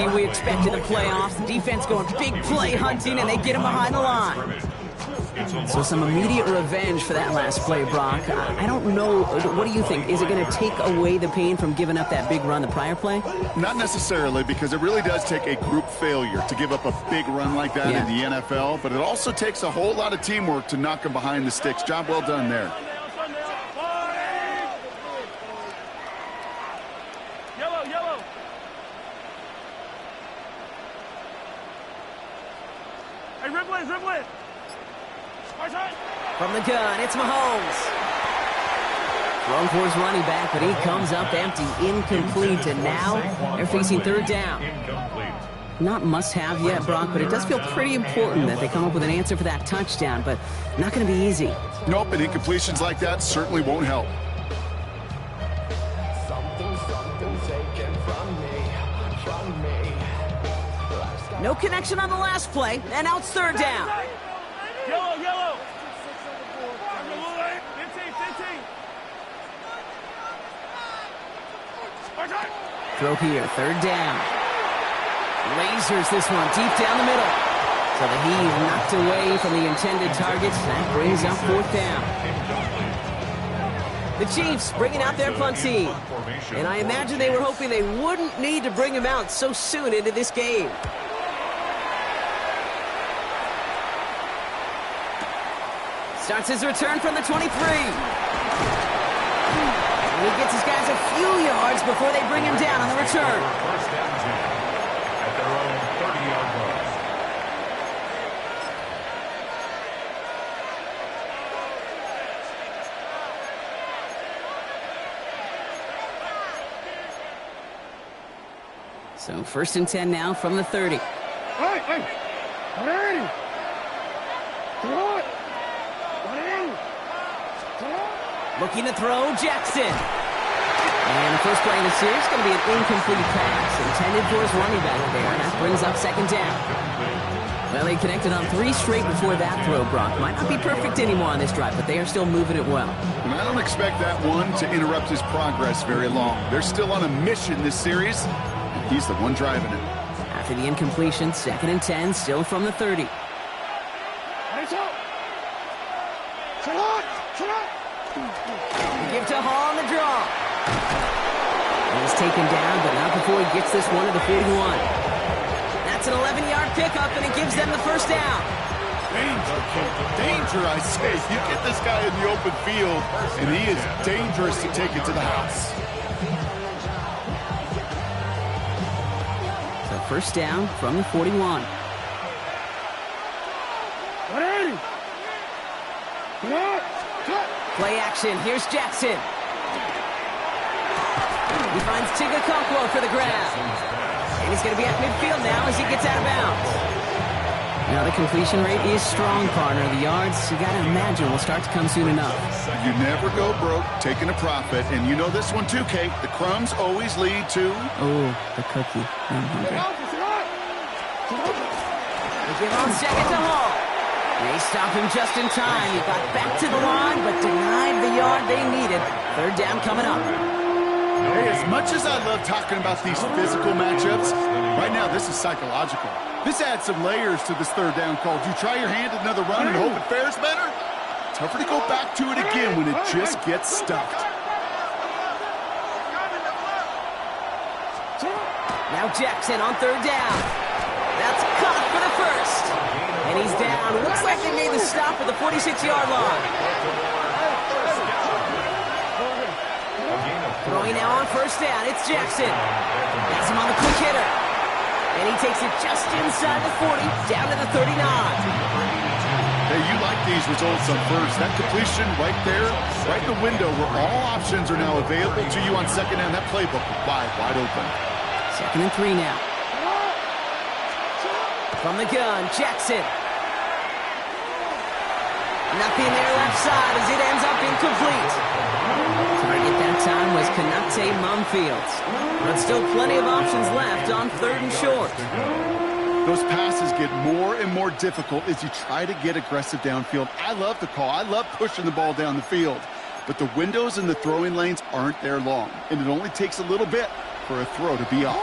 We expect in the playoffs. The defense going big play hunting, and they get him behind the line. So some immediate revenge for that last play, Brock. I don't know. What do you think? Is it going to take away the pain from giving up that big run the prior play? Not necessarily, because it really does take a group failure to give up a big run like that in the NFL. But it also takes a whole lot of teamwork to knock him behind the sticks. Job well done there. From the gun, it's Mahomes. Thrown for his running back, but he comes up empty, incomplete, and now they're facing third down. Not must-have yet, Brock, but it does feel pretty important that they come up with an answer for that touchdown, but not going to be easy. Nope, and incompletions like that certainly won't help. No connection on the last play, and now it's third down. Yellow. 15. Throw here, third down. Lasers this one deep down the middle. So the heave knocked away from the intended target. That brings up fourth down. The Chiefs bringing out their punt team. And I imagine they were hoping they wouldn't need to bring him out so soon into this game. Starts his return from the 23. And he gets his guys a few yards before they bring him down on the return. First down at their own 30-yard line. So first and 10 now from the 30. Hey! Ready! Throw it! Looking to throw, Jackson. And the first play in the series is going to be an incomplete pass intended for his running back there. And that brings up second down. Well, they connected on 3 straight before that throw, Brock. Might not be perfect anymore on this drive, but they are still moving it well. And I don't expect that one to interrupt his progress very long. They're still on a mission this series, and he's the one driving it. After the incompletion, second and 10, still from the 30. Give to Hall on the draw. He's taken down, but not before he gets this one to the 41. That's an 11-yard pickup, and it gives them the first down. Danger, I say. You get this guy in the open field, and he is dangerous to take it to the house. So first down from the 41. Play action. Here's Jackson. He finds Tigakonkwo for the grab. And he's going to be at midfield now as he gets out of bounds. Now the completion rate is strong, partner. The yards, you got to imagine, will start to come soon enough. You never go broke taking a profit. And you know this one too, Kate. The crumbs always lead to... Oh, the cookie. I'm hungry. They give on second to Hall. They stop him just in time. He got back to the line, but denied the yard they needed. Third down coming up. Hey, as much as I love talking about these physical matchups, right now this is psychological. This adds some layers to this third down call. Do you try your hand at another run and hope it fares better? Tougher to go back to it again when it just gets stuffed. Now Jackson on third down. That's caught for the first. And he's down. Looks like they made the stop at the 46-yard line. Throwing now on first down. It's Jackson. Has him on the quick hitter. And he takes it just inside the 40, down to the 39. Hey, you like these results up first. That completion right there, right in the window where all options are now available to you on second down. That playbook wide open. Second and 3 now. From the gun, Jackson. Nothing there left side as it ends up incomplete. Target that time was Konate Mumfield. But still plenty of options left on third and short. Those passes get more and more difficult as you try to get aggressive downfield. I love the call. I love pushing the ball down the field. But the windows in the throwing lanes aren't there long. And it only takes a little bit for a throw to be off.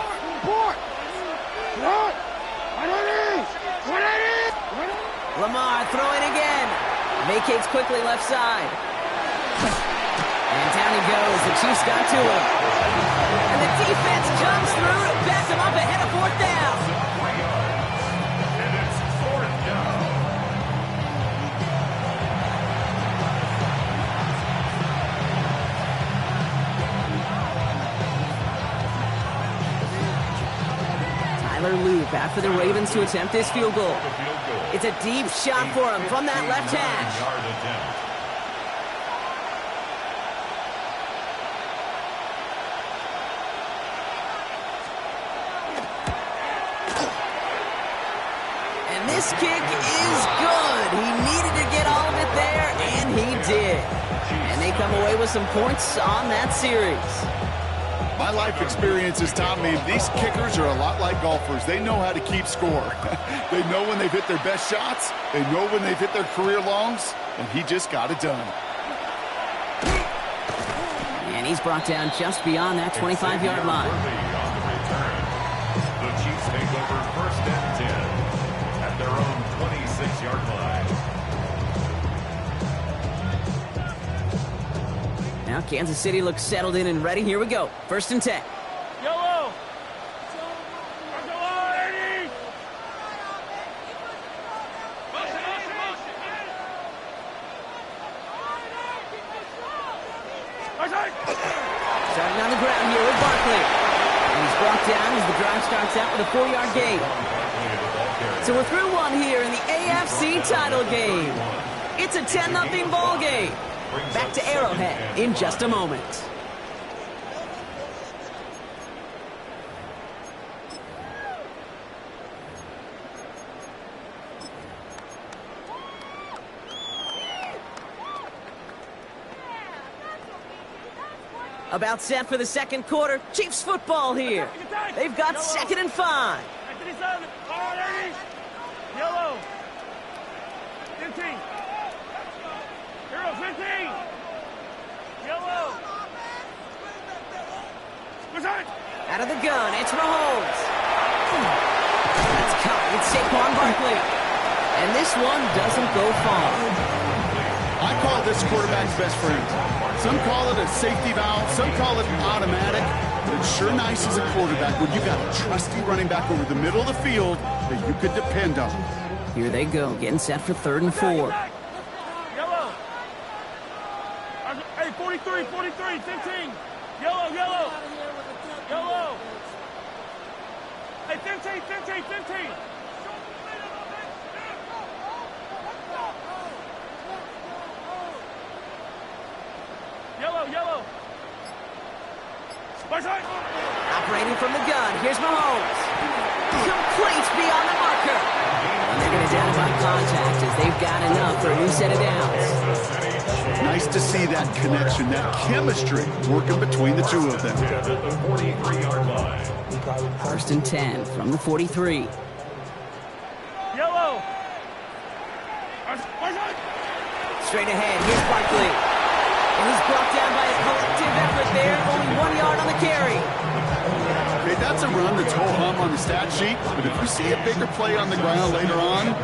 Lamar throwing again. Vacates quickly left side. And down he goes. The Chiefs got to him. And the defense comes through to back him up ahead of fourth down. And it's fourth down. Tyler Loop after the Ravens to attempt this field goal. It's a deep shot for him from that left hash. And this kick is good. He needed to get all of it there, and he did. And they come away with some points on that series. My life experience has taught me these kickers are a lot like golfers. They know how to keep score. They know when they've hit their best shots. They know when they've hit their career longs. And he just got it done. And he's brought down just beyond that 25-yard line. The Chiefs take over first and 10 at their own 26-yard line. Now Kansas City looks settled in and ready. Here we go. First and 10. Yellow. Starting on the ground here with Barkley. And he's brought down as the drive starts out with a 4-yard gain. So we're through one here in the AFC title game. It's a 10-0 ball game. Back to Arrowhead in just a moment. About set for the second quarter. Chiefs football here. They've got 2nd and 5. Yellow. 15. Hero 15. Yellow. Out of the gun, it's Mahomes. That's caught with Saquon Barkley. And this one doesn't go far. I call this quarterback's best friend. Some call it a safety valve. Some call it automatic. But it's sure nice as a quarterback when you got a trusty running back over the middle of the field that you could depend on. Here they go, getting set for 3rd and 4. Yellow. Hey, 43, 15. Yellow. Yellow. Hey, 15. Yellow. Operating from the gun, here's Mahomes. Complete beyond the marker. And they're going to down by contact as they've got enough for a new set of downs. Nice to see that connection, that chemistry working between the two of them. At the 43-yard line. 1st and 10 from the 43. Yellow. Straight ahead, here's Barkley. And he's brought down by a collective effort there. Only 1 yard on the carry. Okay, that's a run that's ho-hum on the stat sheet, but if you see a bigger play on the ground later on,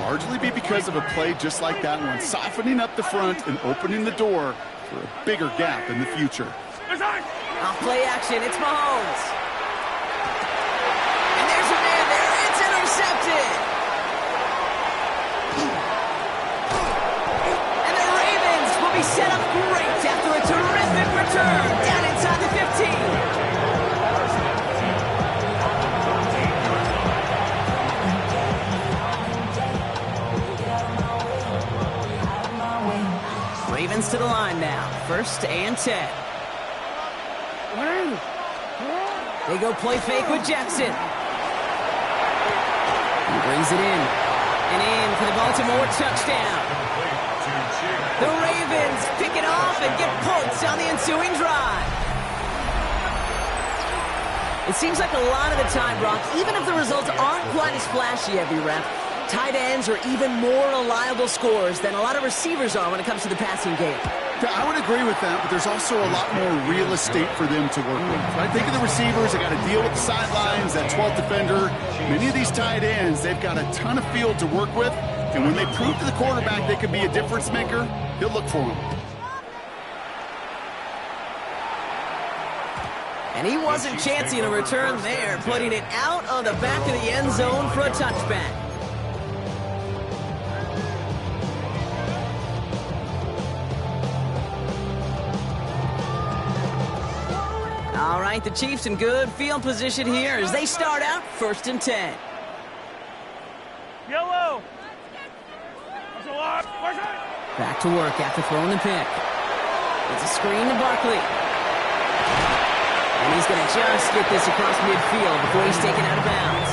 largely be because of a play just like that one, softening up the front and opening the door for a bigger gap in the future. Off play action, it's Mahomes. And there's a man there, it's intercepted. And the Ravens will be set up great after a terrific return down inside the 15. Ravens to the line now. 1st and 10. They go play fake with Jackson. He brings it in. And in for the Baltimore touchdown. The Ravens pick it off and get points on the ensuing drive. It seems like a lot of the time, Brock, even if the results aren't quite as flashy every rep, tight ends are even more reliable scorers than a lot of receivers are when it comes to the passing game. Yeah, I would agree with that, but there's also a lot more real estate for them to work with. Right? Think of the receivers. They got to deal with the sidelines, that 12th defender. Many of these tight ends, they've got a ton of field to work with. And when they prove to the quarterback they can be a difference maker, he'll look for him. And he wasn't chancing a return there, putting it out on the back of the end zone for a touchback. All right, the Chiefs in good field position here as they start out 1st and 10. Yellow. Back to work after throwing the pick. It's a screen to Barkley. And he's going to just get this across midfield before he's taken out of bounds.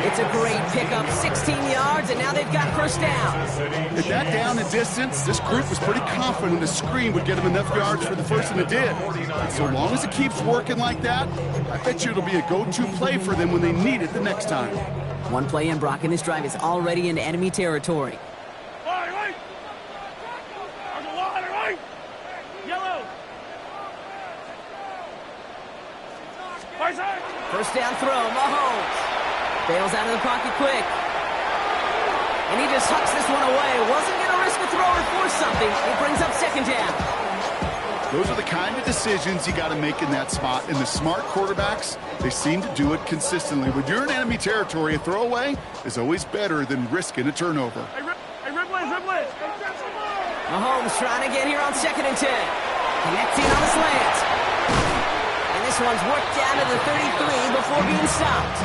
It's a great pickup, 16 yards, and now they've got 1st down. At that down and distance, this group was pretty confident the screen would get them enough yards for the first, and it did. And so long as it keeps working like that, I bet you it'll be a go-to play for them when they need it the next time. One play in, Brock, and this drive is already into enemy territory. Yellow. 1st down throw, Mahomes. Bails out of the pocket quick. And he just hucks this one away. Wasn't going to risk a throw or force something. It brings up 2nd down. Those are the kind of decisions you got to make in that spot. And the smart quarterbacks, they seem to do it consistently. When you're in enemy territory, a throwaway is always better than risking a turnover. Hey, Ripley. Mahomes trying to get here on 2nd and 10. Connecting on the slant. And this one's worked down to the 33 before being stopped.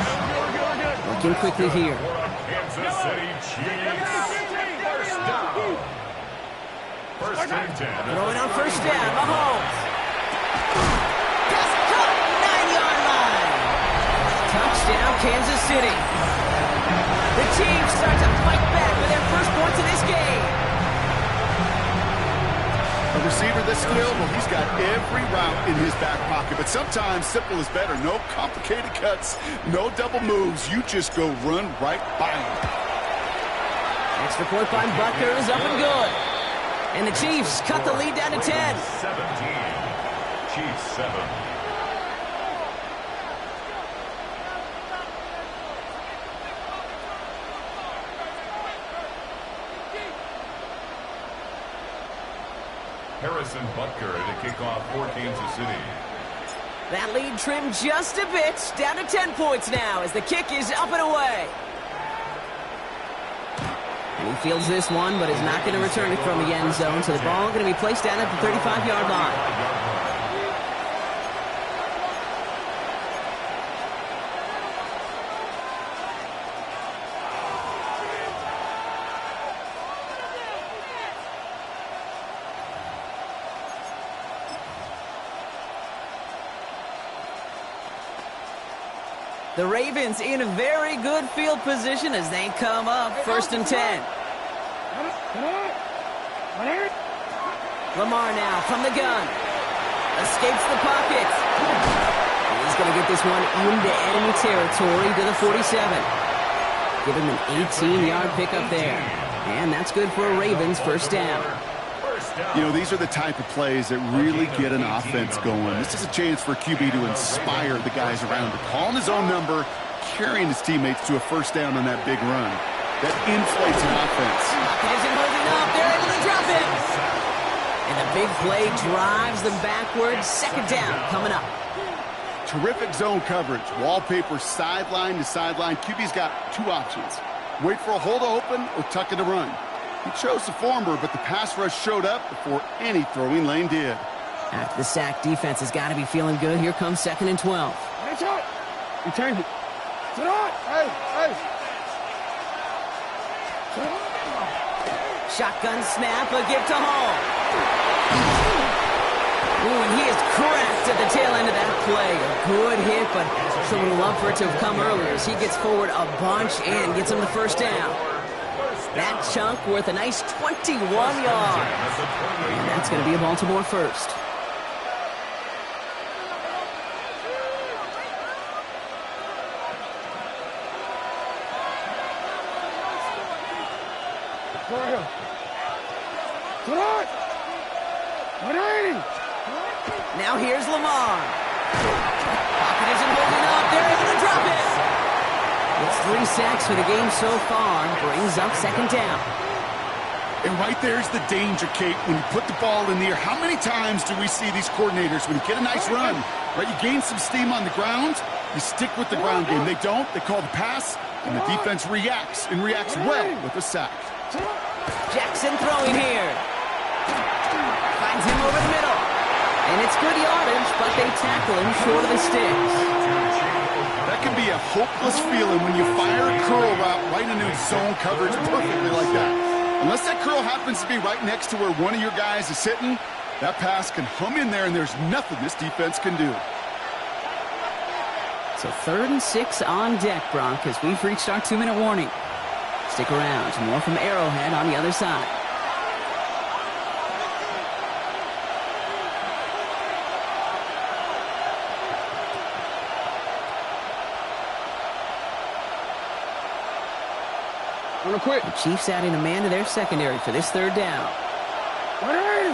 Looking quickly here. Kansas City Chiefs. 1st down. 1st and 10. Throwing on 1st down, Mahomes. Just caught, 9-yard line. Touchdown, Kansas City. The Chiefs start to fight back with their 1st points of this game. A receiver this skilled, well, he's got every route in his back pocket. But sometimes simple is better. No complicated cuts, no double moves. You just go run right by him. Extra point by Butker is up and good. And the Chiefs cut the lead down to 10. 17. Chiefs 7. Harrison Butker to kick off for Kansas City. That lead trimmed just a bit, down to 10 points now as the kick is up and away. And he fields this one, but is not going to return it from the end zone, so the ball going to be placed down at the 35-yard line. The Ravens in a very good field position as they come up 1st and 10. Lamar now from the gun. Escapes the pocket. He's going to get this one into enemy territory to the 47. Give him an 18-yard pickup there. And that's good for a Ravens 1st down. You know, these are the type of plays that really get an offense going. This is a chance for QB to inspire the guys around him. Calling his own number, carrying his teammates to a 1st down on that big run. That inflates an offense. Isn't holding up. They're able to drop it. And the big play drives them backwards. 2nd down coming up. Terrific zone coverage. Wallpaper sideline to sideline. QB's got 2 options. Wait for a hole to open or tuck it to run. He chose the former, but the pass rush showed up before any throwing lane did. After the sack, defense has got to be feeling good. Here comes 2nd and 12. Return it. Sit on. Hey. Shotgun snap, a give to Hall. Ooh, and he is cracked at the tail end of that play. A good hit, but someone would love for it to have come earlier as he gets forward a bunch and gets him the 1st down. That chunk worth a nice 21 yards. And that's going to be a Baltimore 1st. Now here's Lamar. Pocket isn't holding up. They're able to drop it. It's 3 sacks for the game so far. Brings up second down. And right there's the danger, Kate, when you put the ball in the air. How many times do we see these coordinators, when you get a nice run, right, you gain some steam on the ground, you stick with the ground game. They don't. They call the pass, and the defense reacts, and reacts well with a sack. Jackson throwing here. Finds him over the middle. And it's good yardage, but they tackle him short of the sticks. That can be a hopeless feeling when you fire a curl route right into zone coverage perfectly like that. Unless that curl happens to be right next to where one of your guys is sitting, that pass can hum in there, and there's nothing this defense can do. So 3rd and 6 on deck, Brock, as we've reached our 2-minute warning. Stick around. More from Arrowhead on the other side. Wanna quit? The Chiefs adding a man to their secondary for this 3rd down. 180!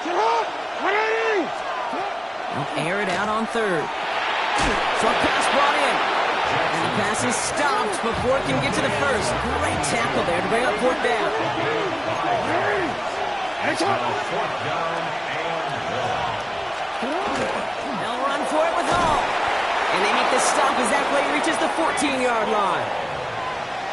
Get up! 180! They'll air it out on 3rd. Short pass brought in. And the pass is stopped before it can get to the 1st. Great tackle there to bring up 4th down. It's now 4th down and 1. They'll run for it with all. And they make the stop as that play reaches the 14-yard line.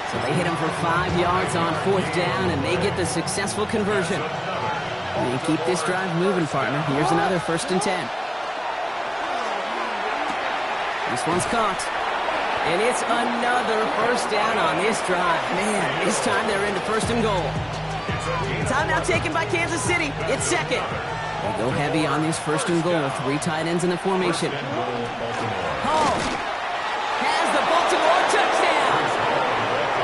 So they hit him for 5 yards on 4th down, and they get the successful conversion. And they keep this drive moving, partner. Here's another 1st and 10. This one's caught. And it's another 1st down on this drive. Man, this time they're into 1st and goal. Timeout taken by Kansas City. It's 2nd. They go heavy on this 1st and goal. 3 tight ends in the formation. Hall has the Baltimore touchdown.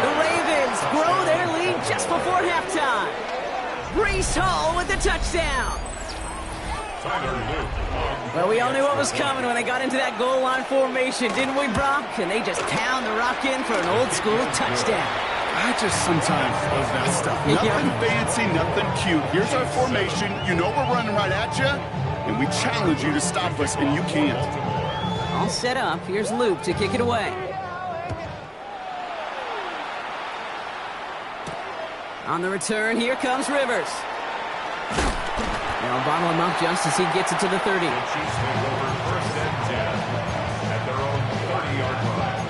The Ravens grow their lead just before halftime. Breece Hall with the touchdown. Well, we all knew what was coming when they got into that goal line formation, didn't we, Brock? And they just pound the rock in for an old-school touchdown. I just sometimes love that stuff. Nothing fancy, nothing cute. Here's our formation. You know we're running right at you, and we challenge you to stop us, and you can't. All set up. Here's Luke to kick it away. On the return, here comes Rivers. They'll bottle him up just as he gets it to the 30. The Chiefs take over 1st and 10 at their own 30-yard line.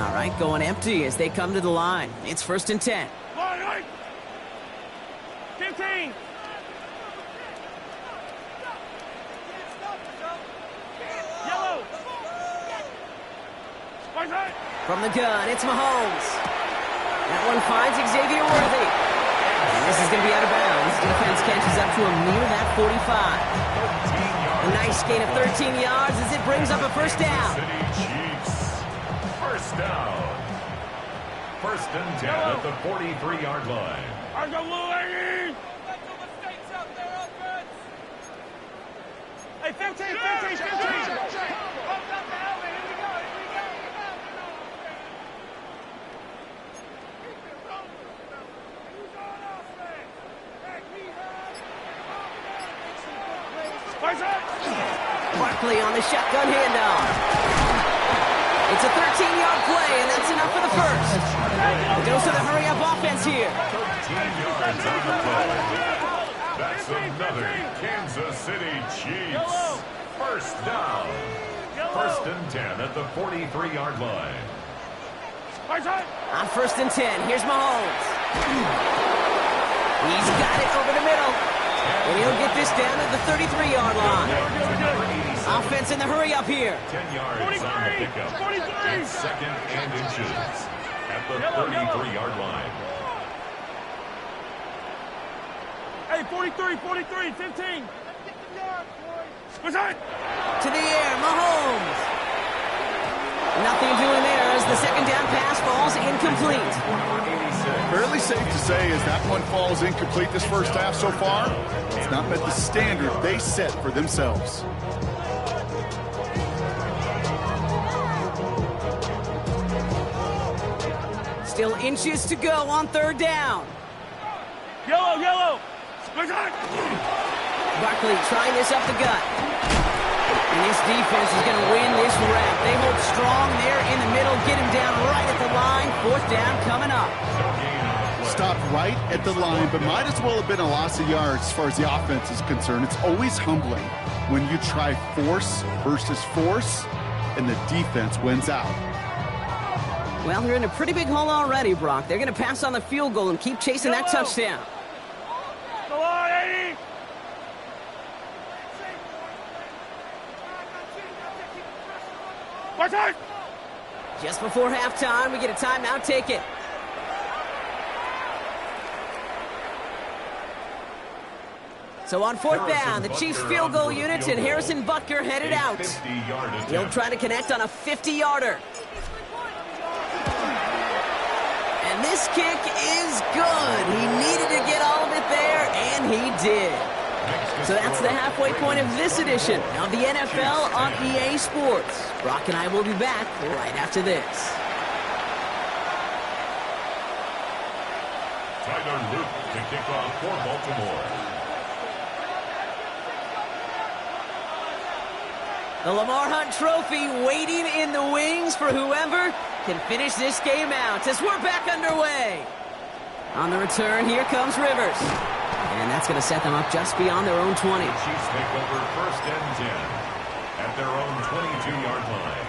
All right, going empty as they come to the line. It's 1st and 10. 15! Yellow! From the gun, it's Mahomes. That one finds Xavier Worthy. And this is going to be out of bounds. Defense catches up to him near that 45. A nice gain of 13 yards as it brings up a 1st down. City Chiefs. 1st down. 1st and 10 at the 43-yard line. I go blue 80! Hey, 15! Barkley on the shotgun handoff. It's a 13-yard play, and that's enough for the 1st. It goes to the hurry-up offense here. 13 yards on the play. That's another Kansas City Chiefs. 1st down. 1st and 10 at the 43-yard line. On 1st and 10, here's Mahomes. He's got it over the middle. And he'll get this down at the 33-yard line. Offense in the hurry-up here. 10 yards on the pickup. And 2nd and inches at the 33-yard line. Hey, 43, 15! What's that? To the air, Mahomes. Nothing doing there as the 2nd down pass falls incomplete. Fairly safe to say as that one falls incomplete this 1st half so far, it's not met the standard they set for themselves. Still inches to go on 3rd down. Yellow! What's that? Barkley trying this up the gut. And this defense is going to win this round. They hold strong there in the middle, get him down right at the line. 4th down coming up. Stopped right at the line, but might as well have been a loss of yards as far as the offense is concerned. It's always humbling when you try force versus force, and the defense wins out. Well, they're in a pretty big hole already, Brock. They're going to pass on the field goal and keep chasing that touchdown. Go on, 80. Watch out! Just before halftime, we get a timeout. Take it. So on 4th down, the Chiefs field goal units and Harrison Butker headed out. He'll try to connect on a 50-yarder. And this kick is good. He needed to get all of it there, and he did. So that's the halfway point of this edition of the NFL on EA Sports. Brock and I will be back right after this. Tyler Luke to kick off for Baltimore. The Lamar Hunt Trophy waiting in the wings for whoever can finish this game out as we're back underway. On the return, here comes Rivers. And that's going to set them up just beyond their own 20. The Chiefs take over 1st and 10 at their own 22-yard line.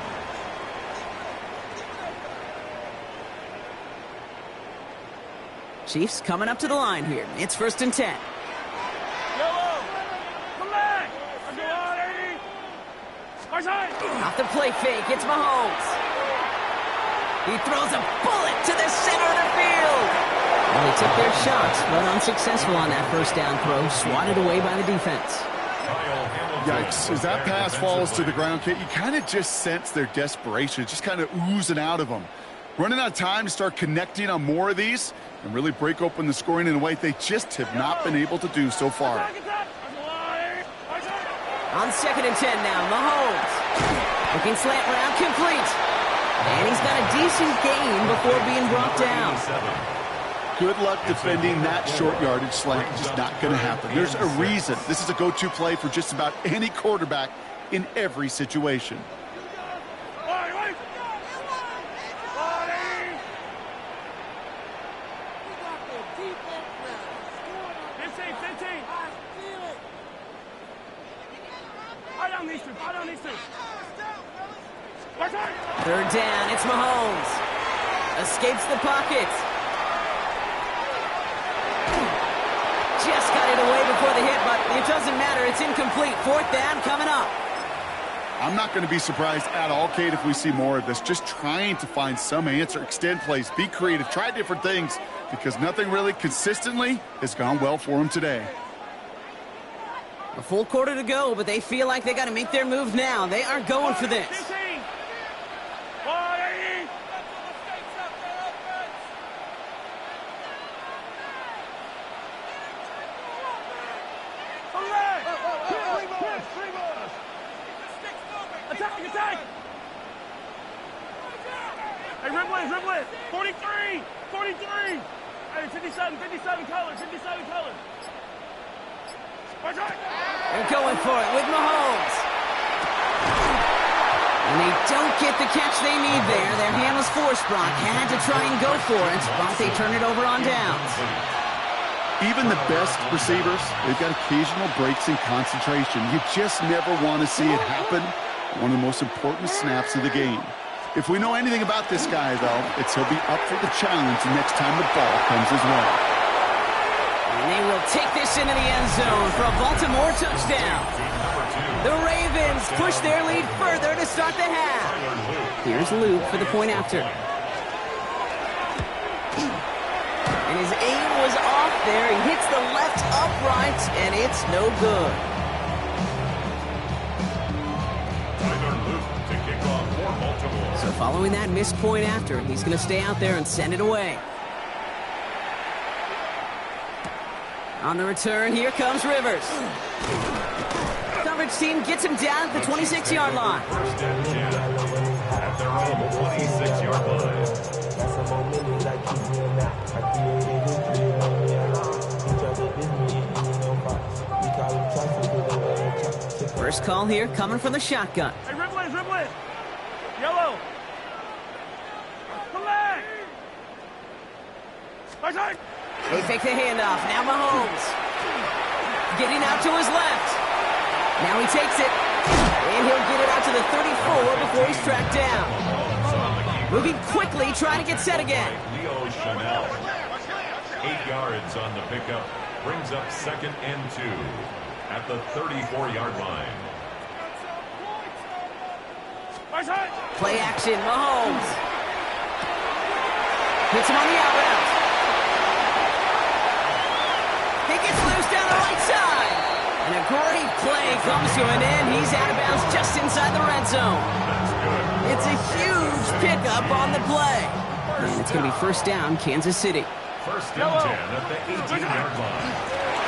Chiefs coming up to the line here. It's 1st and 10. Yellow. Come back. Go on, 80. Watch out! Off the play fake, it's Mahomes. He throws a bullet to the center of the field. Well, they took their shots, but unsuccessful on that 1st down throw, swatted away by the defense. Yikes. As that pass falls to the ground, Kate, you kind of just sense their desperation, just kind of oozing out of them. Running out of time to start connecting on more of these and really break open the scoring in a way they just have not been able to do so far. On 2nd and 10 now, Mahomes. Looking slant route, complete. And he's got a decent gain before being brought down. Good luck defending that short yardage slant. Just not going to happen. There's a reason this is a go-to play for just about any quarterback in every situation. Third down, it's Mahomes. Escapes the pocket. Just got it away before the hit, but it doesn't matter. It's incomplete. 4th down coming up. I'm not going to be surprised at all, Kate, if we see more of this. Just trying to find some answer, extend plays, be creative, try different things, because nothing really consistently has gone well for them today. A full quarter to go, but they feel like they got to make their move now. They are going for this. Attack! Hey, Riblett! 43! Hey, 57 colors. They're going for it with Mahomes. And they don't get the catch they need there. Their hand was forced, Brock. Had to try and go for it, but they turn it over on downs. Even the best receivers, they've got occasional breaks in concentration. You just never want to see it happen. One of the most important snaps of the game. If we know anything about this guy, though, it's he'll be up for the challenge the next time the ball comes his way. And they will take this into the end zone for a Baltimore touchdown. The Ravens push their lead further to start the half. Here's Luke for the point after. And his aim was off there. He hits the left upright, and it's no good. So following that missed point after, he's going to stay out there and send it away. On the return, here comes Rivers. Coverage team gets him down at the 26-yard line. First and 10 at their own 26-yard line. First call here coming from the shotgun. Hey, rip blitz, rip blitz. Yellow. Come back. Right side. They fake the handoff. Now Mahomes. Getting out to his left. Now he takes it. And he'll get it out to the 34 before he's tracked down. Moving quickly, trying to get set again. Leo Chanel. 8 yards on the pickup. Brings up 2nd and 2 at the 34-yard line. Right side. Play action, Mahomes. Hits him on the out route. He gets loose down the right side. And a great play comes to an end. He's out of bounds just inside the red zone. That's good. It's a huge pickup on the play. And it's going to be first down, Kansas City. 1st and 10 at the 18-yard line.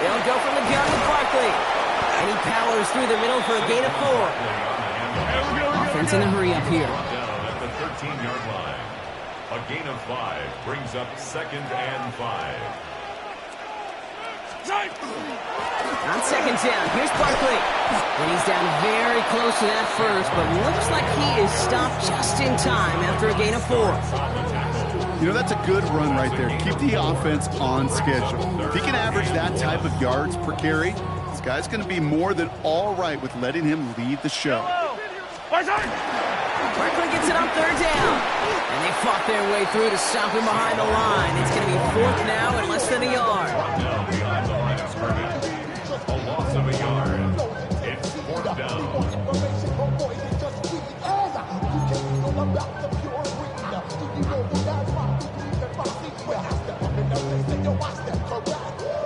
They'll go from the gun with Barkley. And he powers through the middle for a gain of 4. Offense in a hurry up here. Down at the 13-yard line. A gain of 5 brings up 2nd and 5. On 2nd down, here's Barkley. And he's down very close to that first, but looks like he is stopped just in time after a gain of 4. You know, that's a good run right there. Keep the offense on schedule. If he can average that type of yards per carry, this guy's going to be more than all right with letting him lead the show. Barkley gets it on 3rd down. And they fought their way through to stop him behind the line. It's going to be 4th now and less than a yard. Down behind the line of scrimmage. A loss of a yard. It's 4th down.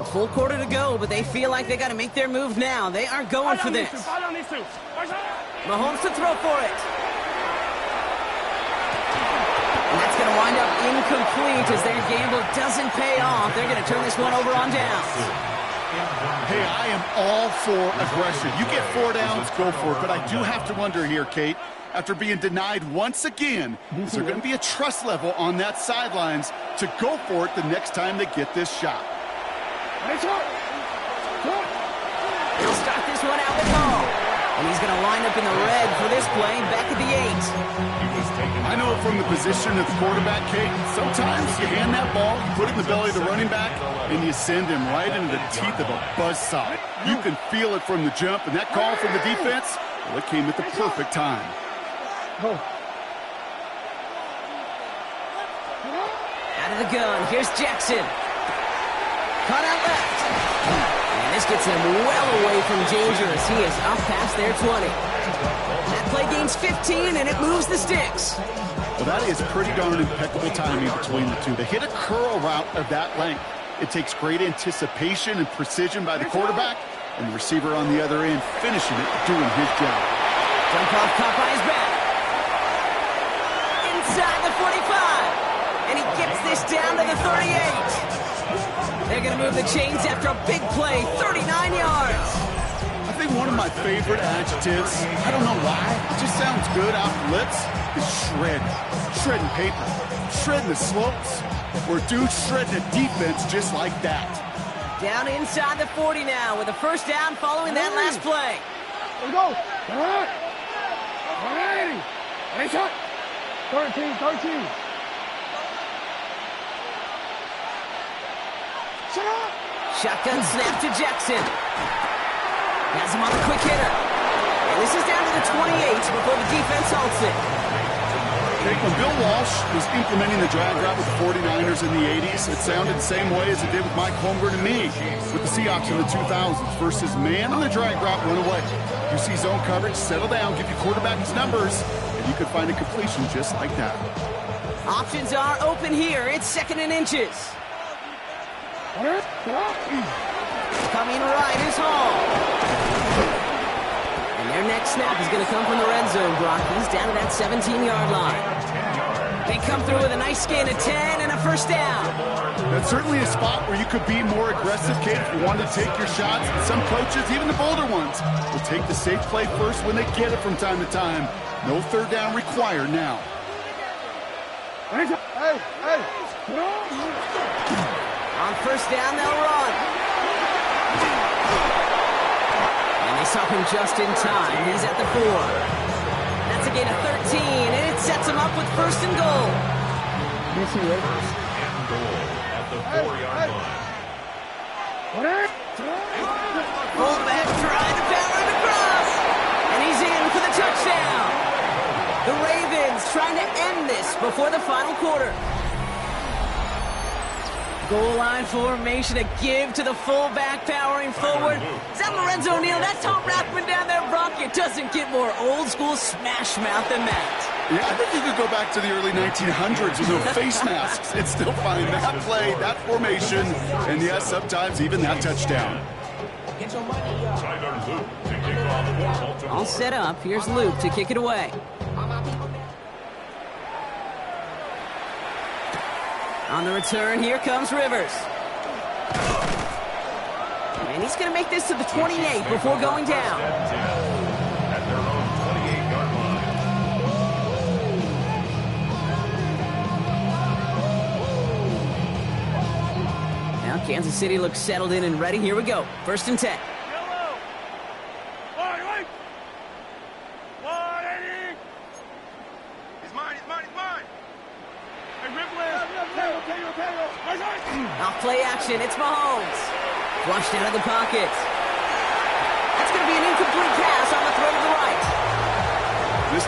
A full quarter to go, but they feel like they got to make their move now. They are going for this. Mahomes to throw for it. And that's going to wind up incomplete as their gamble doesn't pay off. They're going to turn this one over on downs. Hey, I am all for aggression. You get 4 downs, go for it. But I do have to wonder here, Kate, after being denied once again, is there going to be a trust level on that sidelines to go for it the next time they get this shot? He'll start this one out with Hall. And he's going to line up in the red for this play, back at the 8. I know from the position of the quarterback, Kate, sometimes you hand that ball, you put it in the belly of the running back, and you send him right into the teeth of a buzzsaw. You can feel it from the jump, and that call from the defense, well, it came at the perfect time. Out of the gun, here's Jackson. Cut out left. And this gets him well away from danger as he is up past their 20. That play gains 15, and it moves the sticks. Well, that is pretty darn impeccable timing between the two. To hit a curl route of that length, it takes great anticipation and precision by the quarterback, and the receiver on the other end finishing it, doing his job. Jump off caught by his back. Inside the 45. And he gets this down to the 38. They're going to move the chains after a big play, 39 yards. I think one of my favorite adjectives, I don't know why, it just sounds good off the lips, is shred. Shredding paper. Shredding the slopes. Or dude shredding a defense just like that. Down inside the 40 now with a first down following that last play. Let's go. All right. 180. Hey, shot. 13. Shut up. Shotgun snap to Jackson. Has him on a quick hitter. And this is down to the 28 before the defense halts it. When Bill Walsh was implementing the drag route with the 49ers in the 80s, it sounded the same way as it did with Mike Holmgren and me with the Seahawks in the 2000s. Versus man on the drag route, run away. You see zone coverage, settle down, give your quarterback his numbers, and you could find a completion just like that. Options are open here. It's 2nd and inches. Coming right is Hall. And their next snap is going to come from the red zone, Brock. He's down to that 17-yard line. They come through with a nice gain of 10 and a first down. That's certainly a spot where you could be more aggressive, Kate, if you wanted to take your shots. And some coaches, even the bolder ones, will take the safe play first when they get it from time to time. No 3rd down required now. Hey. On first down, they'll run. And they stop him just in time. He's at the 4. That's a gain of 13, and it sets him up with first and goal. And goal at the 4-yard line. Fullback trying to power it across, and he's in for the touchdown. The Ravens trying to end this before the final quarter. Goal line formation, a give to the fullback powering forward. Is that Lorenzo Neal? That's Tom Rathman down there, Brock. It doesn't get more old school smash mouth than that. Yeah, I think you could go back to the early 1900s with no face masks and still find that play, that formation, and yes, sometimes even that touchdown. Tyler Luke to kick off for Baltimore. All set up. Here's Luke to kick it away. On the return, here comes Rivers. And he's going to make this to the 28 before going down. At their own 28-yard line. Now Kansas City looks settled in and ready. Here we go. First and 10. Off play action, it's Mahomes. Flushed out of the pocket. That's going to be an incomplete pass on the throw to the right. This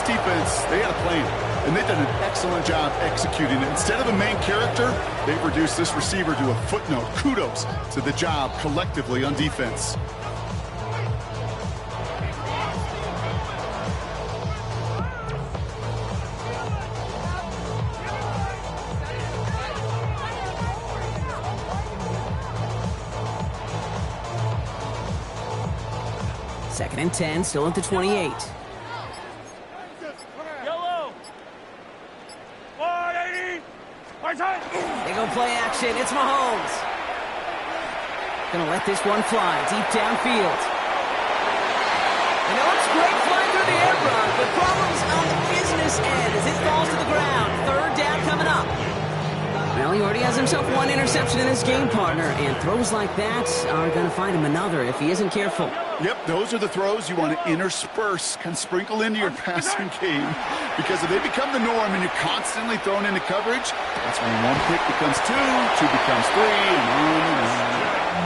defense, they had a plan, and they've done an excellent job executing it. Instead of a main character, they've reduced this receiver to a footnote. Kudos to the job collectively on defense. Second and 10, still at the 28. Yellow. 180. They go play action. It's Mahomes. Gonna let this one fly deep downfield. You know, it's great flying through the air, Brock, but problems on the business end as it falls to the ground. Third down coming up. Well, he already has himself one interception in his game, partner, and throws like that are going to find him another if he isn't careful. Yep, those are the throws you want to intersperse, can sprinkle into your passing game, because if they become the norm and you're constantly thrown into coverage, that's when one pick becomes two becomes three, and on and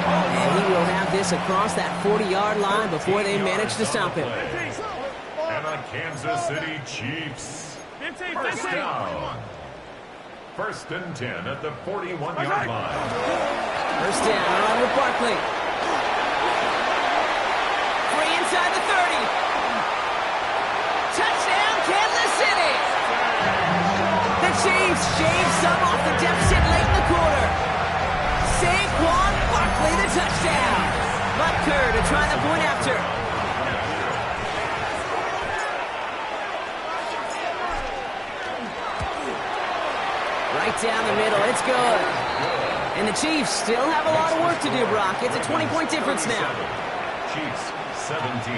on. And he will have this across that 40-yard line before they manage to stop him. And the Kansas City Chiefs. First down. First and 10 at the 41-yard line. First down, on with Barkley. Free inside the 30. Touchdown, Kansas City. The Chiefs shave some off the deficit late in the quarter. Saquon Barkley, the touchdown. Butker to try the point after. Right down the middle, it's good. And the Chiefs still have a lot of work to do, Brock. It's a 20-point difference now. Chiefs 17.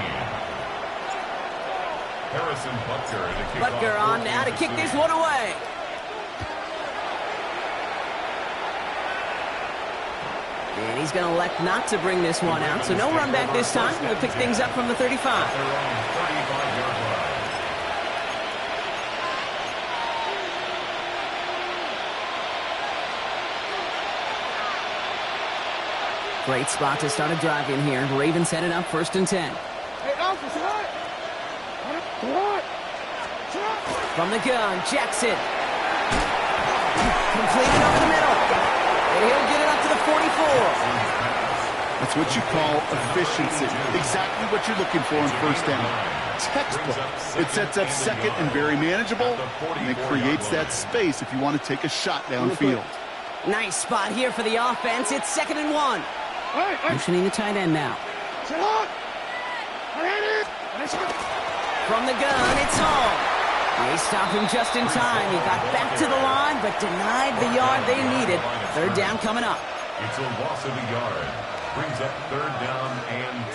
Harrison Butker to kick Butker off on now to kick this one away. And he's going to elect not to bring this one out, so no run back this time. We'll pick things up from the 35. Their own 35-yard line. Great spot to start a drive in here. Ravens headed up first and 10. From the gun, Jackson. Completed over the middle. And he'll get it up to the 44. That's what you call efficiency. Exactly what you're looking for on first down. Textbook. It sets up second and very manageable, and it creates that space if you want to take a shot downfield. Nice spot here for the offense. It's second and 1. Motioning the tight end now. From the gun, it's Hall. They stop him just in time. He got back to the line, but denied the yard they needed. Third down coming up. It's a loss of a yard. Brings up third down and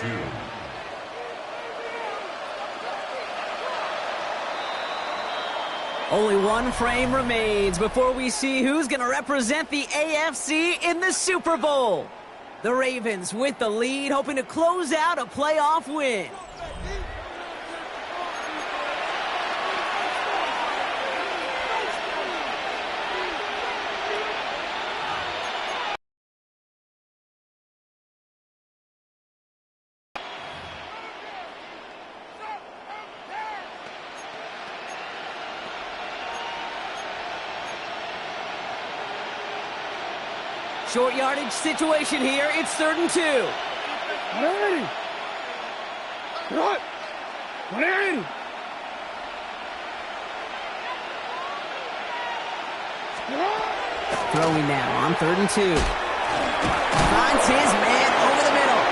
2. Only one frame remains before we see who's going to represent the AFC in the Super Bowl. The Ravens with the lead, hoping to close out a playoff win. Short yardage situation here. It's 3rd and 2. 180. Good. 180. Throwing now on 3rd and 2. Finds his man over the middle.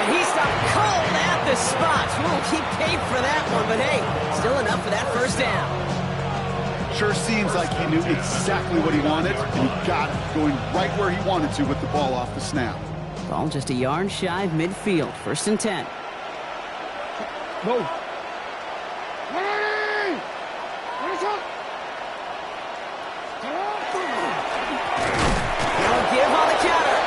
And he stopped cold at the spot. We'll keep paid for that one, but hey, still enough for that first down. Sure seems like he knew exactly what he wanted, and he got it, going right where he wanted to with the ball off the snap. Ball just a yard shy of midfield. 1st and 10. Go. 180. They'll give on the counter.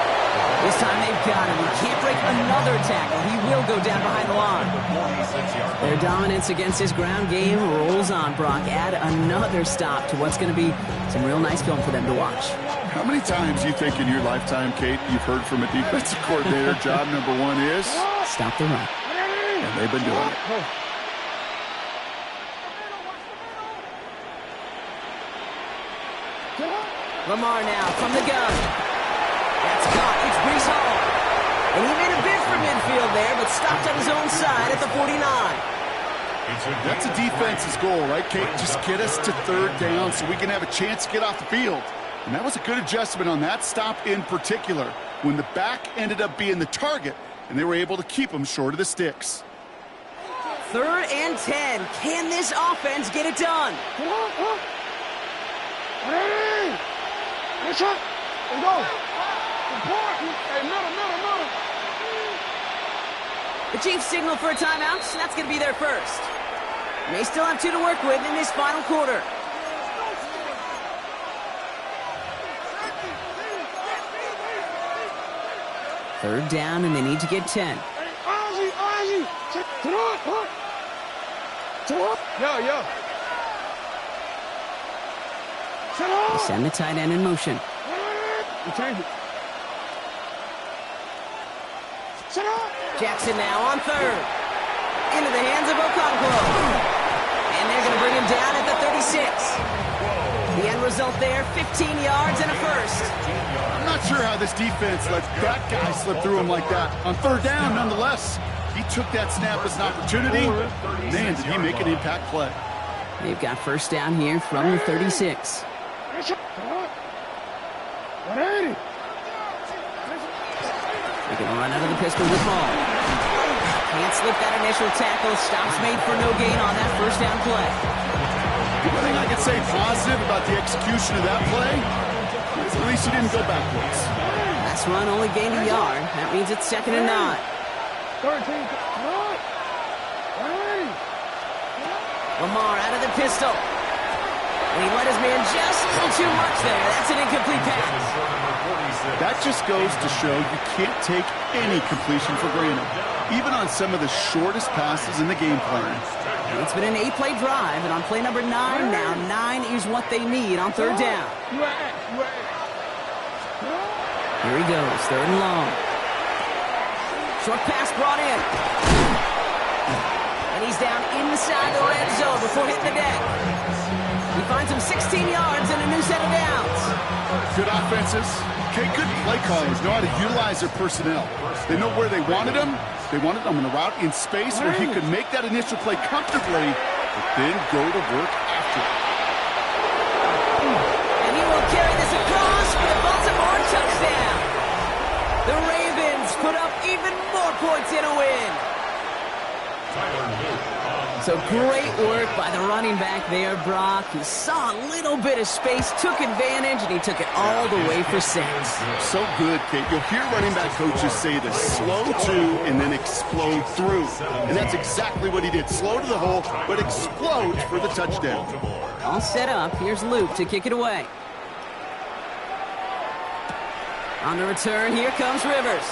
This time they've got him. He can't break another tackle. He will go down behind the line. Their dominance against his ground game rolls on, Brock. Add another stop to what's going to be some real nice film for them to watch. How many times you think in your lifetime, Kate, you've heard from a defensive coordinator, job number 1 is? Stop the run. And they've been doing it. Lamar now from the gun. That's caught. It's Breece Hall. And he made a bid for midfield there, but stopped on his own side at the 49. That's a defense's goal, right, Kate? Just get us to 3rd down so we can have a chance to get off the field. And that was a good adjustment on that stop in particular, when the back ended up being the target, and they were able to keep him short of the sticks. 3rd and 10. Can this offense get it done? 180. Let's go. Hey, middle. The Chiefs signal for a timeout, so that's going to be their first. They still have 2 to work with in this final quarter. Third down, and they need to get 10. Ozzy. Yeah. They send the tight end in motion. You change it. Jackson now on 3rd. Into the hands of Okonkwo. And they're going to bring him down at the 36. The end result there, 15 yards and a first. I'm not sure how this defense let that guy slip through him like that. On 3rd down, nonetheless, he took that snap as an opportunity. Man, did he make an impact play. They've got first down here from the 36. 180. They're going to run out of the pistol with ball. Can't slip that initial tackle. Stops made for no gain on that first down play. The only thing I can say positive about the execution of that play is at least he didn't go backwards. Last run only gained a yard. That means it's 2nd and 9. 13. 180. Lamar out of the pistol. And he let his man just a little too much there. That's an incomplete pass. That just goes to show you can't take any completion for granted, even on some of the shortest passes in the game plan. It's been an 8-play drive, and on play number 9 now, 9 is what they need on 3rd down. Here he goes, 3rd and long. Short pass brought in. And he's down inside the red zone before hitting the deck. He finds him 16 yards and a new set of downs. Good offenses. Okay, good play callers know how to utilize their personnel. They know where they wanted him. They wanted him on the route in space where he could make that initial play comfortably, but then go to work after it. And he will carry this across for the Baltimore touchdown. The Ravens put up even more points in a win. So great work by the running back there, Brock. He saw a little bit of space, took advantage, and he took it all the way for 6. So good, Kate. You'll hear running back coaches say this: slow to and then explode through. And that's exactly what he did. Slow to the hole, but explode for the touchdown. All set up. Here's Luke to kick it away. On the return, here comes Rivers.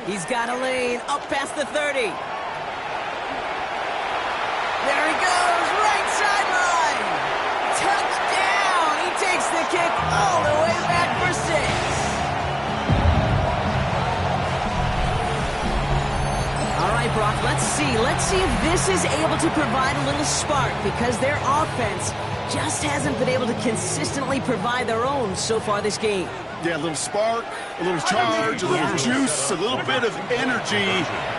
He's got a lane up past the 30. There he goes, right sideline. Touchdown. He takes the kick all the way back for 6. All right, Brock, let's see. Let's see if this is able to provide a little spark, because their offense just hasn't been able to consistently provide their own so far this game. Yeah, a little spark, a little charge, a little juice, a little bit of energy.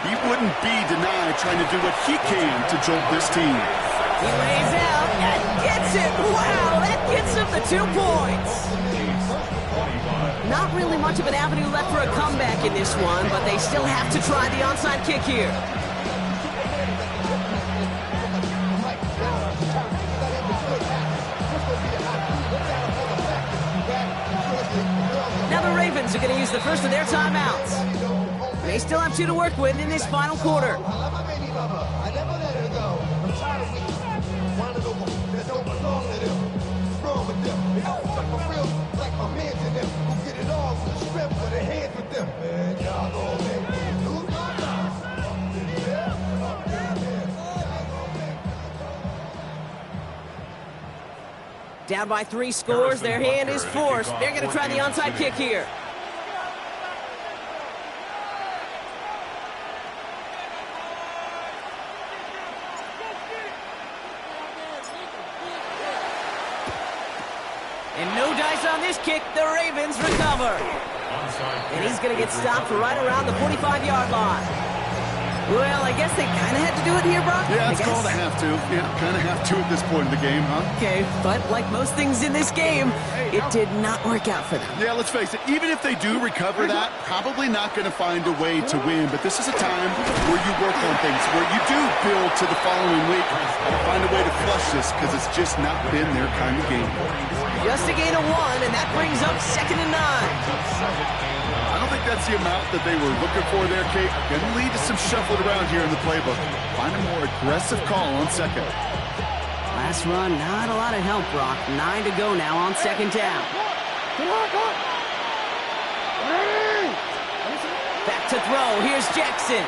He wouldn't be denied trying to do what he can to jolt this team. He lays out and gets it. Wow, that gets him the 2 points. Not really much of an avenue left for a comeback in this one, but they still have to try the onside kick here. Now the Ravens are going to use the first of their timeouts. They still have 2 to work with in this final quarter. Down by 3 scores, their hand is forced. They're going to try the onside kick here. And no dice on this kick. The Ravens recover. And he's going to get stopped right around the 45-yard line. Well, I guess they kind of had to do it here, Brock. Yeah, it's called a have to. Yeah, kind of have to at this point in the game, huh? Okay, but like most things in this game, it did not work out for them. Yeah, let's face it, even if they do recover that, probably not going to find a way to win. But this is a time where you work on things, where you do build to the following week and find a way to flush this, because it's just not been their kind of game. Just a gain of 1, and that brings up 2nd and 9. I don't think that's the amount that they were looking for there, Kate. Going to lead to some shuffling around here in the playbook. Find a more aggressive call on 2nd. Last run, not a lot of help, Brock. 9 to go now on 2nd down. Back to throw. Here's Jackson.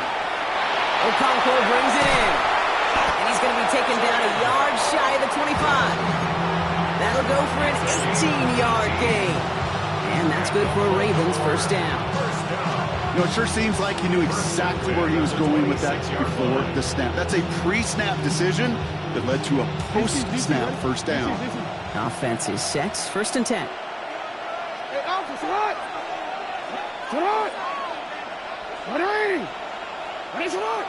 Okonkwo brings it in. And he's going to be taken down a yard shy of the 25. That'll go for an 18-yard gain. And that's good for a Ravens first down. You know, it sure seems like he knew exactly where he was going with that before the snap. That's a pre-snap decision that led to a post-snap first down. Offense is set. 1st and 10. Hey, Alpha, Salat! Salat! 180! What is Salat?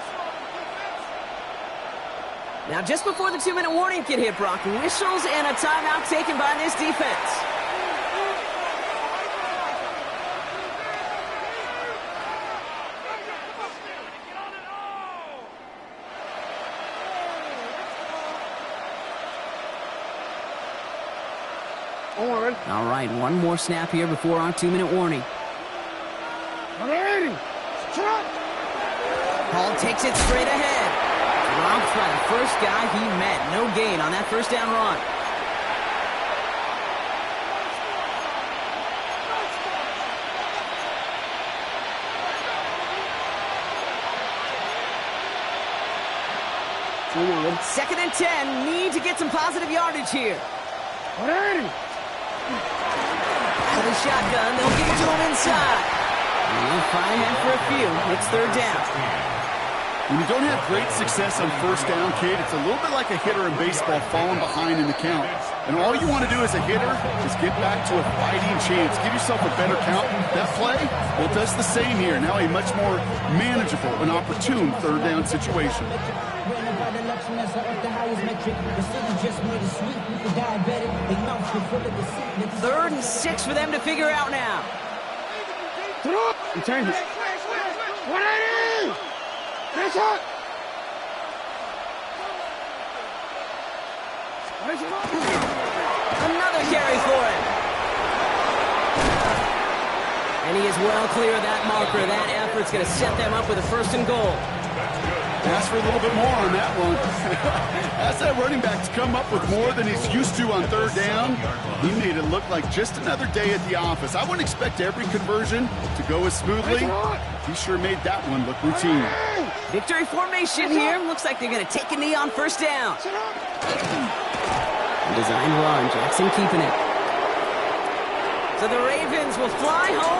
Now, just before the 2-minute warning can hit, Brock, whistles and a timeout taken by this defense. All right, one more snap here before our 2-minute warning. 180! Shot! Hall takes it straight ahead. Dropped by the first guy he met. No gain on that first down run. Second and 10. Need to get some positive yardage here. 180! Out of the shotgun, they'll give it to him inside. And they'll fly ahead for a few. It's 3rd down. When you don't have great success on first down, Kate, it's a little bit like a hitter in baseball falling behind in the count. And all you want to do as a hitter is get back to a fighting chance. Give yourself a better count. That play, well, it does the same here. Now a much more manageable and opportune 3rd down situation. 3rd and 6 for them to figure out now. You change it. 180! Finish it! Another carry for him. And he is well clear of that marker. That effort's going to set them up with a 1st and goal. Ask for a little bit more on that one. Ask that running back to come up with more than he's used to on third down. He made it look like just another day at the office. I wouldn't expect every conversion to go as smoothly. He sure made that one look routine. Victory formation here. Looks like they're going to take a knee on first down. Design run. Jackson keeping it. So the Ravens will fly home